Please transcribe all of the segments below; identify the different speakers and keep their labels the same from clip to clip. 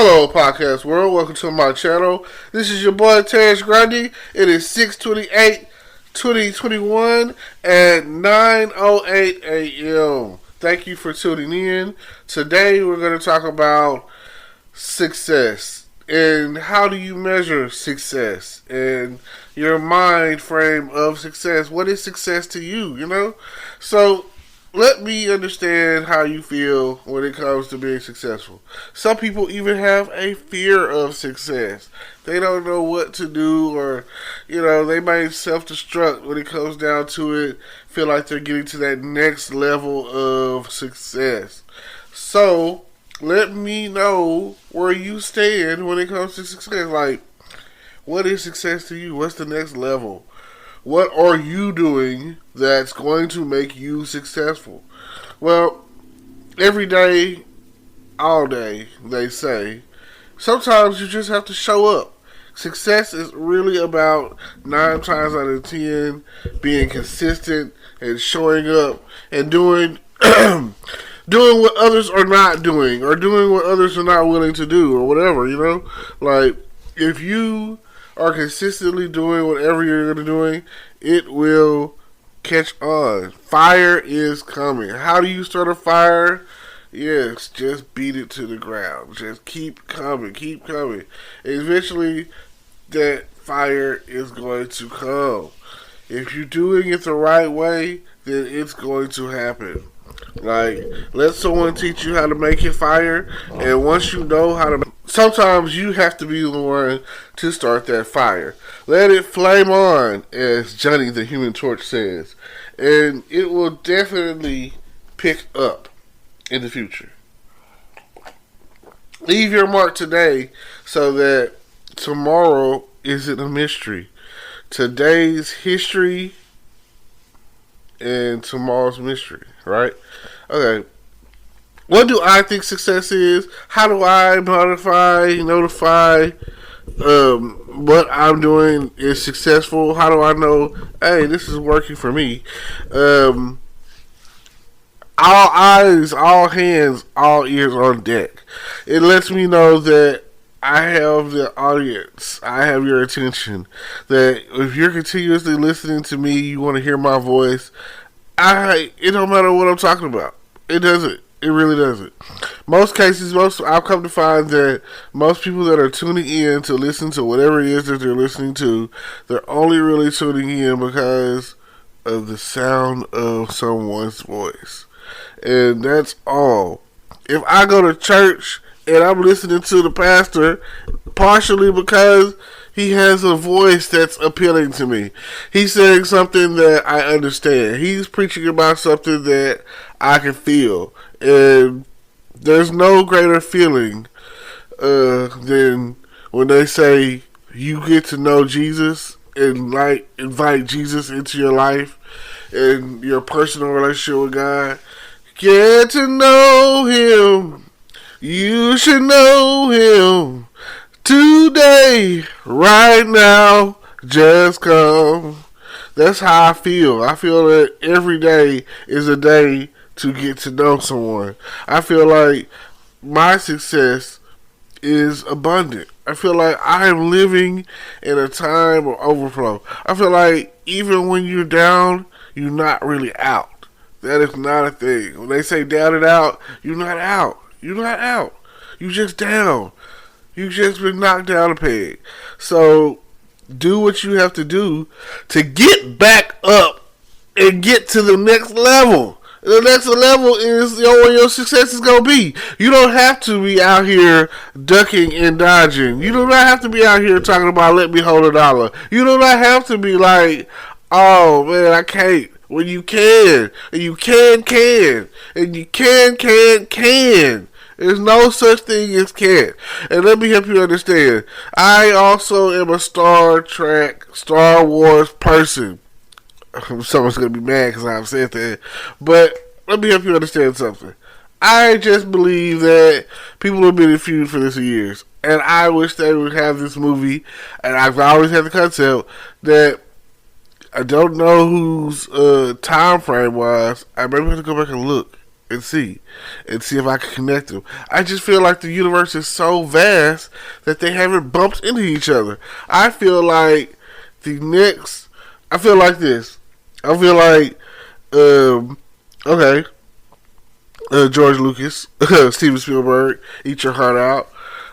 Speaker 1: Hello, podcast world. Welcome to my channel. This is your boy Terrence Grundy. It is 6/28/2021 at 9:08 a.m. Thank you for tuning in. Today we're going to talk about success and how do you measure success and your mind frame of success. What is success to you? So let me understand how you feel when it comes to being successful. Some people even have a fear of success. They don't know what to do, or, they might self-destruct when it comes down to it, feel like they're getting to that next level of success. So, let me know where you stand when it comes to success. Like, what is success to you? What's the next level? What are you doing that's going to make you successful? Well, every day, all day, they say, sometimes you just have to show up. Success is really about 9 times out of 10 being consistent and showing up and doing doing what others are not doing, or doing what others are not willing to do, or whatever, Like, if you are consistently doing whatever you're going to doing, it will catch on. Fire is coming. How do you start a fire? Yes, just beat it to the ground. Just keep coming, keep coming. Eventually, that fire is going to come. If you're doing it the right way, then it's going to happen. Like, let someone teach you how to make your fire, and once you know how to, sometimes you have to be the one to start that fire. Let it flame on, as Johnny the Human Torch says, and it will definitely pick up in the future. Leave your mark today so that tomorrow isn't a mystery. Today's history and tomorrow's mystery, right? Okay. What do I think success is? How do I notify what I'm doing is successful? How do I know, hey, this is working for me? All eyes, all hands, all ears on deck. It lets me know that I have the audience. I have your attention. That if you're continuously listening to me, you want to hear my voice, it don't matter what I'm talking about. It doesn't. It really doesn't. I've come to find that most people that are tuning in to listen to whatever it is that they're listening to, they're only really tuning in because of the sound of someone's voice. And that's all. If I go to church and I'm listening to the pastor, partially because he has a voice that's appealing to me. He's saying something that I understand. He's preaching about something that I can feel. And there's no greater feeling than when they say you get to know Jesus and invite Jesus into your life and your personal relationship with God. Get to know Him. You should know Him today, right now. Just come. That's how I feel. I feel that every day is a day to get to know someone. I feel like my success is abundant. I feel like I am living in a time of overflow. I feel like even when you're down, you're not really out. That is not a thing. When they say down and out, you're not out. You're not out. You just down. You just been knocked down a peg. So do what you have to do to get back up and get to the next level. The next level is where your success is going to be. You don't have to be out here ducking and dodging. You do not have to be out here talking about let me hold $1. You do not have to be like, oh man, I can't. When you can. And you can. And you can. There's no such thing as can't. And let me help you understand. I also am a Star Wars person. Someone's going to be mad because I've said that. But let me help you understand something. I just believe that people have been in feud for this for years. And I wish they would have this movie. And I've always had the concept that I don't know whose time frame was. I maybe have to go back and look and see if I can connect them. I just feel like the universe is so vast that they haven't bumped into each other. I feel like the next. I feel like this. I feel like okay, George Lucas, Steven Spielberg, eat your heart out.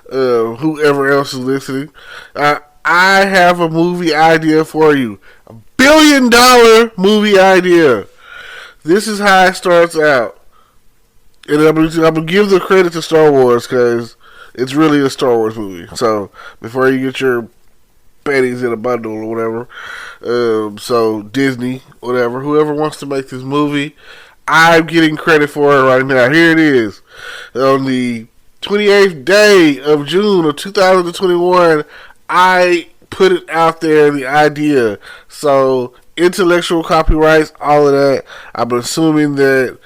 Speaker 1: Whoever else is listening, I have a movie idea for you. $1 billion movie idea. This is how it starts out. And I'm gonna give the credit to Star Wars because it's really a Star Wars movie. So before you get your panties in a bundle or whatever, so Disney, whatever, whoever wants to make this movie, I'm getting credit for it right now. Here it is. On the 28th day of June of 2021, I put it out there, the idea. So intellectual copyrights, all of that. I'm assuming that,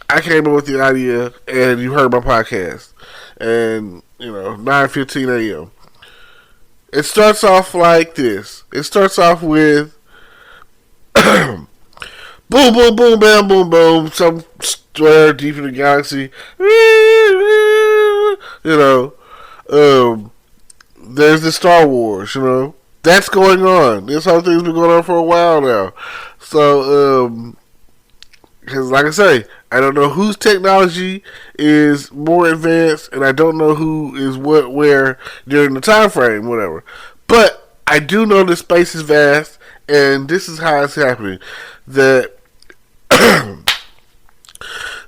Speaker 1: I came up with the idea and you heard my podcast. And, 9:15 a.m. It starts off like this. It starts off with boom, boom, boom, bam, boom, boom. Somewhere deep in the galaxy. There's the Star Wars, That's going on. This whole thing's been going on for a while now. So, because like I say, I don't know whose technology is more advanced, and I don't know who is what, where during the time frame, whatever. But I do know that space is vast, and this is how it's happening. That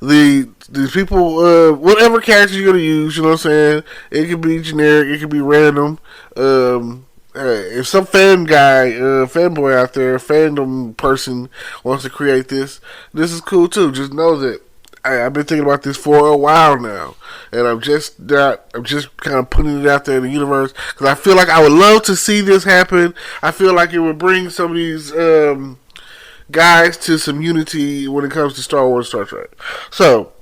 Speaker 1: these people, whatever character you're gonna use, you know what I'm saying? It could be generic, it could be random. If some fanboy out there, fandom person wants to create this is cool too. Just know that I've been thinking about this for a while now, and I'm just kind of putting it out there in the universe because I feel like I would love to see this happen. I feel like it would bring some of these guys to some unity when it comes to Star Wars, Star Trek. So,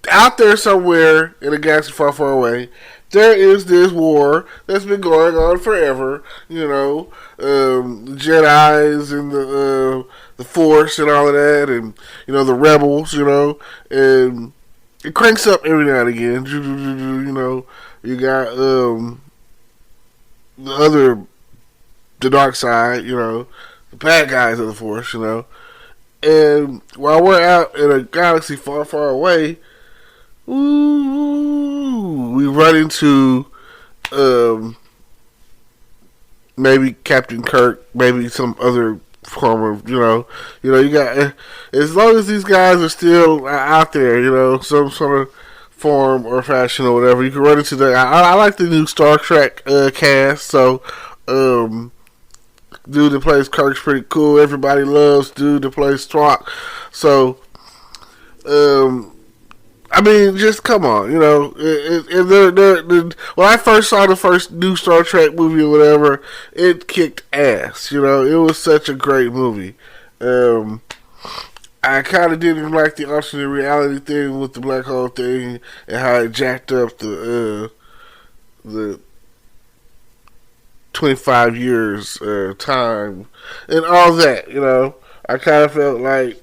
Speaker 1: out there somewhere in a galaxy far, far away, there is this war that's been going on forever. The Jedi's and the Force and all of that, and the rebels. And it cranks up every now and again. You got the dark side. The bad guys of the Force. And while we're out in a galaxy far, far away, we run into maybe Captain Kirk, maybe some other form of, you got, as long as these guys are still out there, some sort of form or fashion or whatever, you can run into that. I like the new Star Trek cast, so dude that plays Kirk's pretty cool. Everybody loves dude that plays Spock. So, I mean, just come on, when I first saw the first new Star Trek movie or whatever, it kicked ass. It was such a great movie. I kind of didn't like the alternate reality thing with the black hole thing and how it jacked up the 25 years time and all that. I kind of felt like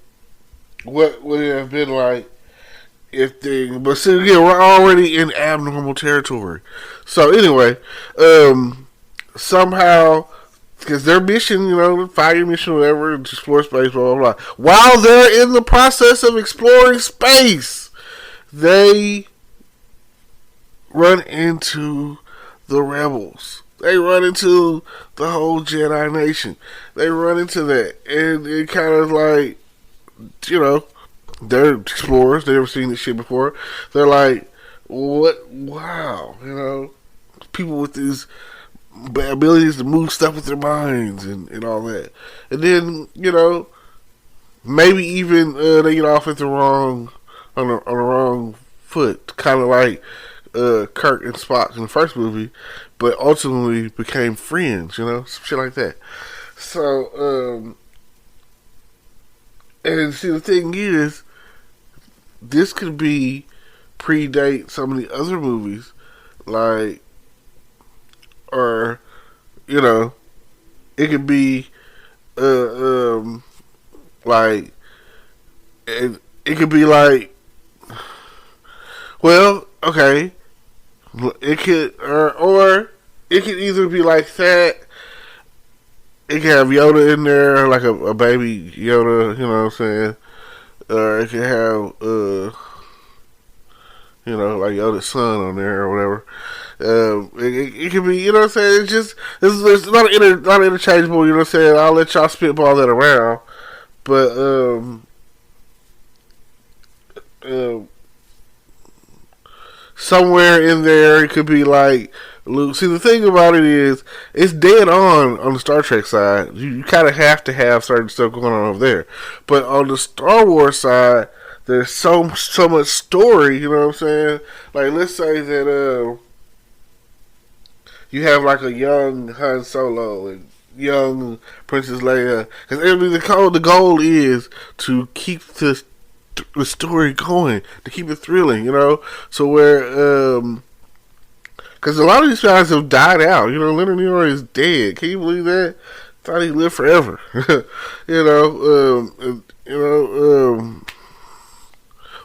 Speaker 1: what would it have been like but see, again, we're already in abnormal territory. So anyway, somehow, because their mission, 5-year mission, or whatever, to explore space, blah, blah, blah. While they're in the process of exploring space, they run into the rebels. They run into the whole Jedi Nation. They run into that. And it kind of like, they're explorers. They've never seen this shit before. They're like, what? Wow. People with these abilities to move stuff with their minds and all that. And then, maybe even they get off at on the wrong foot. Kind of like Kirk and Spock in the first movie, but ultimately became friends, some shit like that. So, and see, the thing is, this could predate some of the other movies, like, or, it could be, like, it could be like, well, okay, it could, or it could either be like that. It can have Yoda in there, like a baby Yoda, you know what I'm saying? Or it can have, like Yoda's son on there or whatever. It can be, you know what I'm saying? It's just, it's not interchangeable, you know what I'm saying? I'll let y'all spitball that around. But, um, somewhere in there, it could be like Luke. See, the thing about it is, it's dead on the Star Trek side. You kind of have to have certain stuff going on over there. But on the Star Wars side, there's so much story. You know what I'm saying? Like, let's say that you have like a young Han Solo and young Princess Leia, because the goal is to keep the story going, to keep it thrilling, you know. So where, because a lot of these guys have died out. You know, Leonard Nimoy is dead. Can you believe that? Thought he lived forever.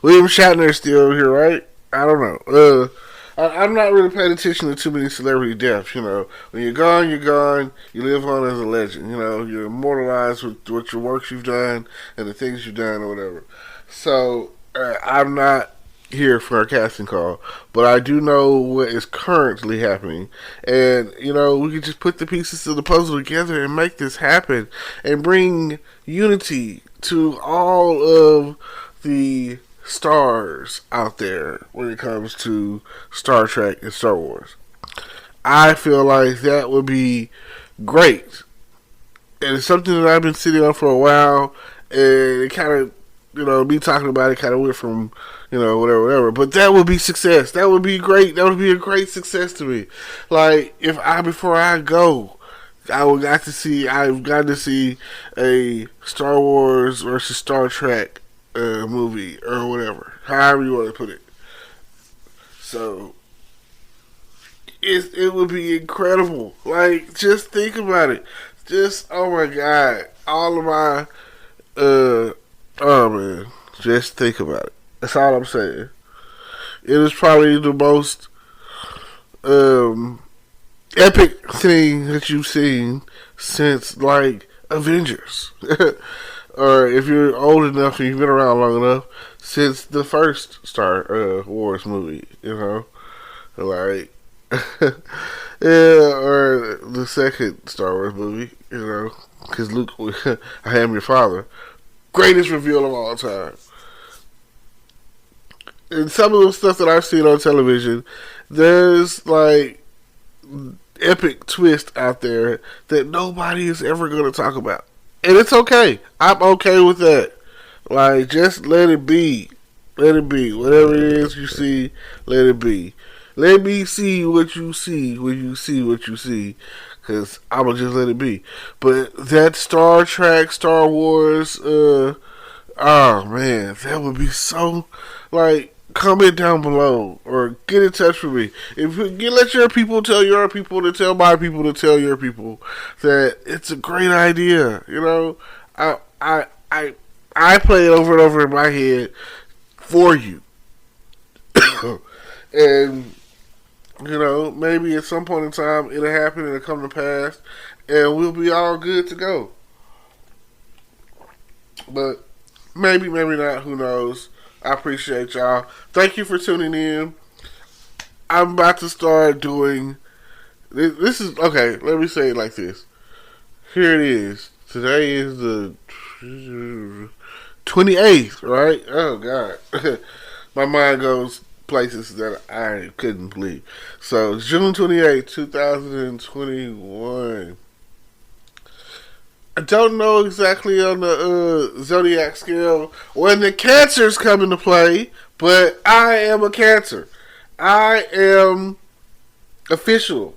Speaker 1: William Shatner is still here, right? I don't know. I'm not really paying attention to too many celebrity deaths. You know, when you're gone, you're gone. You live on as a legend. You know, you're immortalized with what your works you've done and the things you've done or whatever. So I'm not here for a casting call, but I do know what is currently happening, and you know we can just put the pieces of the puzzle together and make this happen, and bring unity to all of the stars out there when it comes to Star Trek and Star Wars. I feel like that would be great, and it's something that I've been sitting on for a while, and it kind of, me talking about it kind of went from, whatever. But that would be success. That would be great. That would be a great success to me. Like, before I go, I've got to see a Star Wars versus Star Trek movie or whatever, however you want to put it. So it would be incredible. Like, just think about it. Just, oh my God, all of my oh man, just think about it. That's all I'm saying. It is probably the most epic thing that you've seen since, like, Avengers. Or if you're old enough and you've been around long enough, since the first Star Wars movie, like, yeah, or the second Star Wars movie, because Luke, I am your father. Greatest reveal of all time. And some of the stuff that I've seen on television, there's like epic twist out there that nobody is ever going to talk about. And it's okay. I'm okay with that. Like, just let it be. Let it be. Whatever it is you see, let it be. Let me see what you see when you see what you see. Because I'm going to just let it be. But that Star Trek, Star Wars, oh man, that would be so, like, comment down below or get in touch with me. If you let your people tell your people to tell my people to tell your people that it's a great idea. I play it over and over in my head for you. And maybe at some point in time it'll happen and it'll come to pass and we'll be all good to go. But maybe not, who knows. I appreciate y'all. Thank you for tuning in. I'm about to start doing this is okay, let me say it like this. Here it is. Today is the 28th, right? Oh God. My mind goes places that I couldn't believe. So June 28th, 2021. I don't know exactly on the zodiac scale when the cancers come into play, but I am a Cancer. I am official.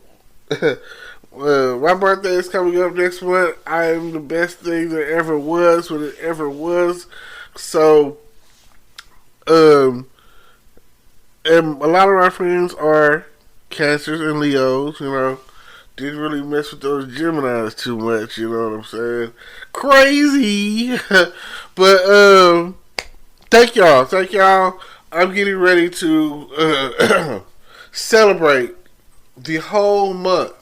Speaker 1: My birthday is coming up next month. I am the best thing there ever was when it ever was. So, and a lot of my friends are Cancers and Leos, Didn't really mess with those Geminis too much, you know what I'm saying? Crazy! But, Thank y'all. Thank y'all. I'm getting ready to celebrate the whole month.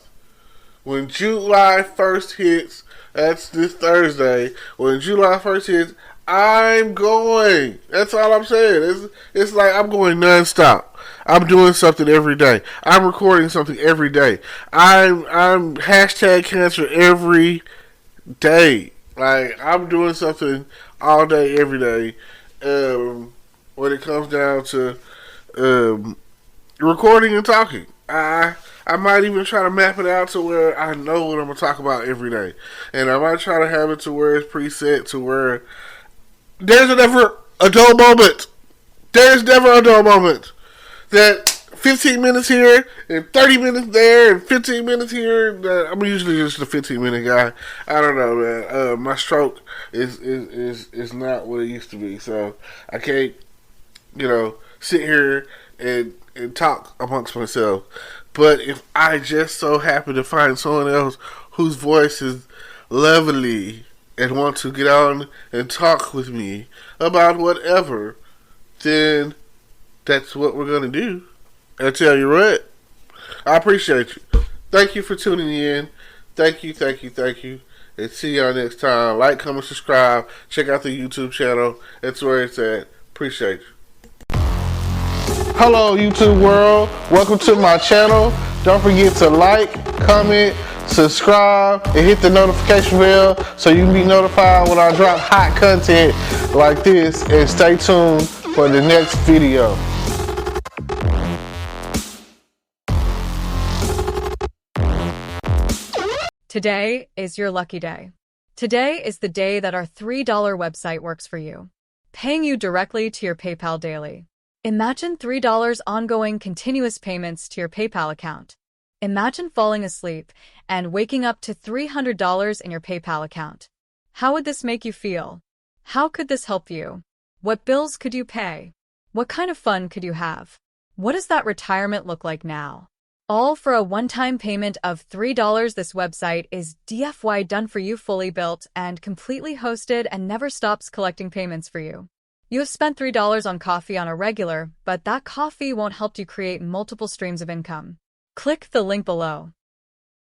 Speaker 1: When July 1st hits, that's this Thursday. When July 1st hits, I'm going. That's all I'm saying. It's like I'm going nonstop. I'm doing something every day. I'm recording something every day. I'm hashtag cancer every day. Like I'm doing something all day, every day. When it comes down to um, recording and talking, I might even try to map it out to where I know what I'm gonna talk about every day, and I might try to have it to where it's preset to where there's never a dull moment. There's never a dull moment. That 15 minutes here and 30 minutes there and 15 minutes here. I'm usually just a 15-minute guy. I don't know, man. My stroke is not what it used to be, so I can't, sit here and talk amongst myself. But if I just so happen to find someone else whose voice is lovely and want to get on and talk with me about whatever, then that's what we're going to do. I tell you what, I appreciate you. Thank you for tuning in. Thank you. And see y'all next time. Like, comment, subscribe. Check out the YouTube channel. That's where it's at. Appreciate you. Hello, YouTube world. Welcome to my channel. Don't forget to like, comment, subscribe, and hit the notification bell so you can be notified when I drop hot content like this. And stay tuned for the next video.
Speaker 2: Today is your lucky day. Today is the day that our $3 website works for you, paying you directly to your PayPal daily. Imagine $3 ongoing continuous payments to your PayPal account. Imagine falling asleep and waking up to $300 in your PayPal account. How would this make you feel? How could this help you? What bills could you pay? What kind of fun could you have? What does that retirement look like now? All for a one-time payment of $3. This website is DFY done for you, fully built and completely hosted, and never stops collecting payments for you. You have spent $3 on coffee on a regular, but that coffee won't help you create multiple streams of income. Click the link below.